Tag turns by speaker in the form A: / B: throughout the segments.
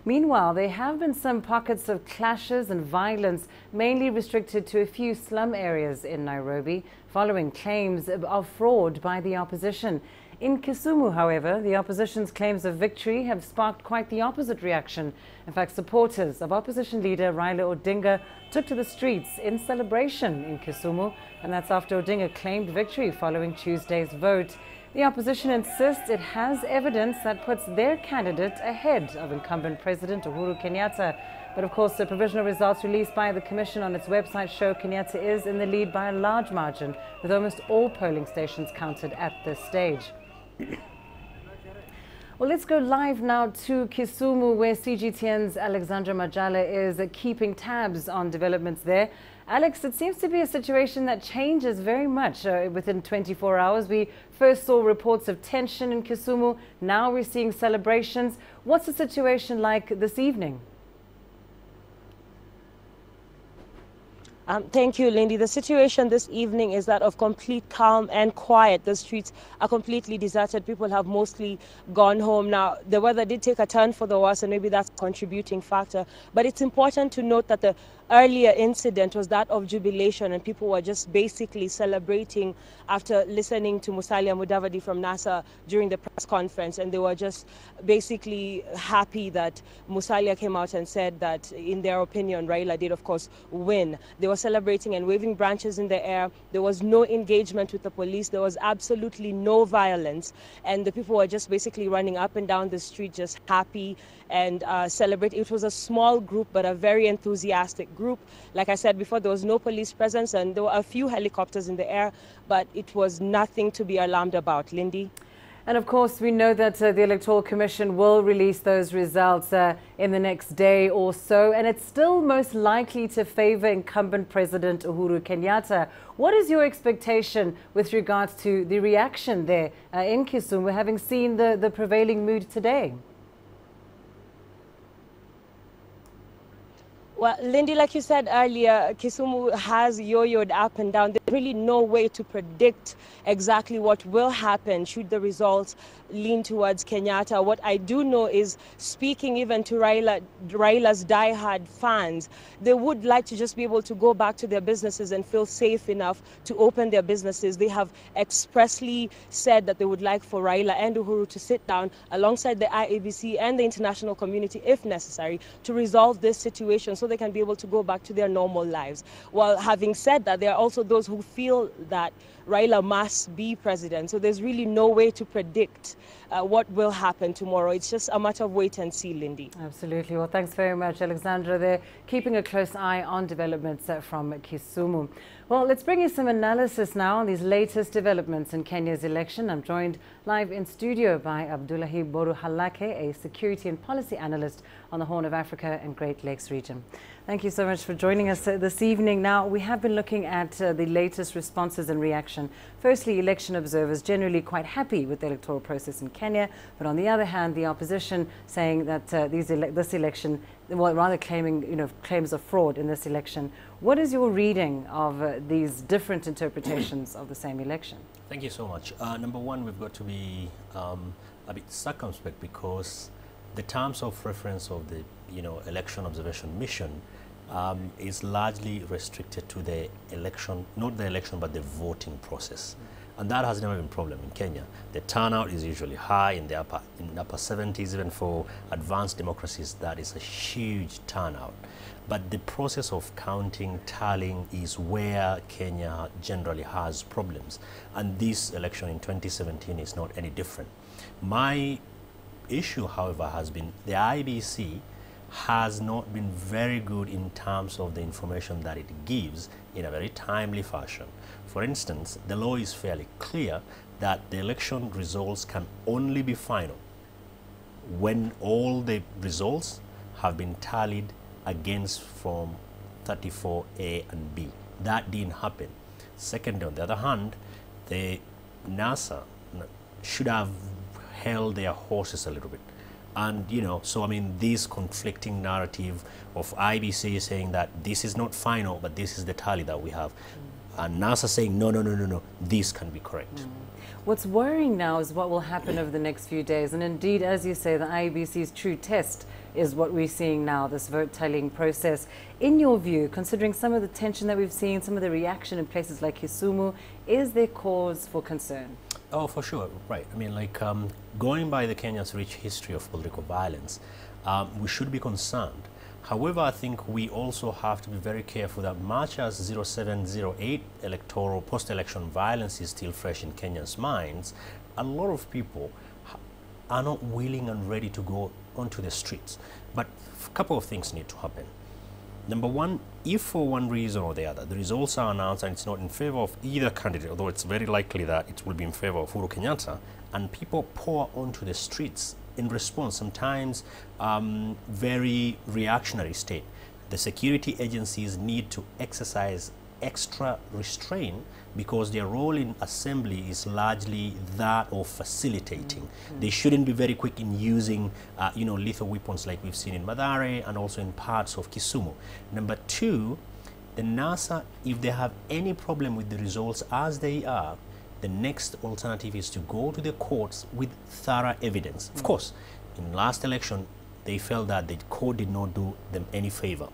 A: Meanwhile, there have been some pockets of clashes and violence, mainly restricted to a few slum areas in Nairobi, following claims of fraud by the opposition. In Kisumu, however, the opposition's claims of victory have sparked quite the opposite reaction. In fact, supporters of opposition leader Raila Odinga took to the streets in celebration in Kisumu, and that's after Odinga claimed victory following Tuesday's vote. The opposition insists it has evidence that puts their candidate ahead of incumbent President Uhuru Kenyatta. But of course, the provisional results released by the Commission on its website show Kenyatta is in the lead by a large margin, with almost all polling stations counted at this stage. Well, let's go live now to Kisumu, where CGTN's Alexandra Majala is keeping tabs on developments there. Alex, it seems to be a situation that changes very much within 24 hours. We first saw reports of tension in Kisumu. Now we're seeing celebrations. What's the situation like this evening?
B: Thank you, Lindy. The situation this evening is that of complete calm and quiet. The streets are completely deserted. People have mostly gone home. Now, the weather did take a turn for the worse, and maybe that's a contributing factor. But it's important to note that the earlier incident was that of jubilation, and people were just basically celebrating after listening to Musalia Mudavadi from NASA during the press conference, and they were just basically happy that Musalia came out and said that, in their opinion, Raila did, of course, win. They were celebrating and waving branches in the air. There was no engagement with the police. There was absolutely no violence, and the people were just basically running up and down the street, just happy and celebrating. It was a small group, but a very enthusiastic group. Like I said before, there was no police presence, and there were a few helicopters in the air, but it was nothing to be alarmed about. Lindy?
A: And of course, we know that the Electoral Commission will release those results in the next day or so, and it's still most likely to favor incumbent President Uhuru Kenyatta. What is your expectation with regards to the reaction there in Kisumu, having seen the prevailing mood today?
B: Well, Lindy, like you said earlier, Kisumu has yo-yoed up and down. There's really no way to predict exactly what will happen should the results lean towards Kenyatta. What I do know is, speaking even to Raila's diehard fans, they would like to just be able to go back to their businesses and feel safe enough to open their businesses. They have expressly said that they would like for Raila and Uhuru to sit down alongside the IEBC and the international community, if necessary, to resolve this situation so they can be able to go back to their normal lives. Well, having said that, there are also those who feel that Raila must be president. So there's really no way to predict what will happen tomorrow. It's just a matter of wait and see, Lindy.
A: Absolutely. Well, thanks very much, Alexandra. They're keeping a close eye on developments from Kisumu. Well, let's bring you some analysis now on these latest developments in Kenya's election. I'm joined live in studio by Abdullahi Boru-Halake, a security and policy analyst on the Horn of Africa and Great Lakes region. Thank you so much for joining us this evening. Now, we have been looking at the latest responses and reaction. Firstly, election observers generally quite happy with the electoral process in Kenya, but on the other hand, the opposition saying that this election, well, rather claiming, claims of fraud in this election. What is your reading of these different interpretations of the same election?
C: Thank you so much. Number one, we've got to be a bit circumspect, because the terms of reference of the election observation mission is largely restricted to the election, not the election, but the voting process. And that has never been a problem in Kenya. The turnout is usually high in the upper 70s, even for advanced democracies. That is a huge turnout. But the process of counting, tallying is where Kenya generally has problems. And this election in 2017 is not any different. My issue, however, has been the IBC has not been very good in terms of the information that it gives in a very timely fashion. For instance, the law is fairly clear that the election results can only be final when all the results have been tallied against from 34A and B. That didn't happen. Second, on the other hand, the NASA should have held their horses a little bit. And, so I mean, this conflicting narrative of IBC saying that this is not final, but this is the tally that we have. and NASA saying, no, no, no, no, no, this can be correct.
A: What's worrying now is what will happen over the next few days. And indeed, as you say, the IEBC's true test is what we're seeing now, this vote tallying process. In your view, considering some of the tension that we've seen, some of the reaction in places like Kisumu, is there cause for concern?
C: Oh, for sure, right. I mean, like, going by the Kenya's rich history of political violence, we should be concerned. However, I think we also have to be very careful that much as 0708 electoral post-election violence is still fresh in Kenyans' minds, a lot of people are not willing and ready to go onto the streets. But a couple of things need to happen. Number one, if for one reason or the other the results are announced and it's not in favor of either candidate, although it's very likely that it will be in favor of Uhuru Kenyatta, and people pour onto the streets in response, sometimes very reactionary state, the security agencies need to exercise extra restraint because their role in assembly is largely that of facilitating. They shouldn't be very quick in using lethal weapons like we've seen in Mathare and also in parts of Kisumu. Number two, the NASA, if they have any problem with the results as they are, the next alternative is to go to the courts with thorough evidence. Of course, in last election, they felt that the court did not do them any favor.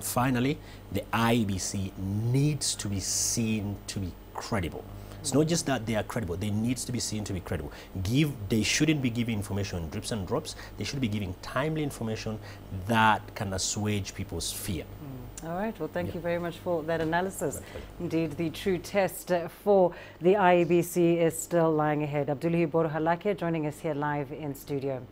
C: Finally, the IEBC needs to be seen to be credible. It's not just that they are credible, they need to be seen to be credible. They shouldn't be giving information in drips and drops. They should be giving timely information that can assuage people's fear.
A: All right, well, thank you very much for that analysis. Indeed, the true test for the IEBC is still lying ahead. Abdullahi Borhalakia joining us here live in studio.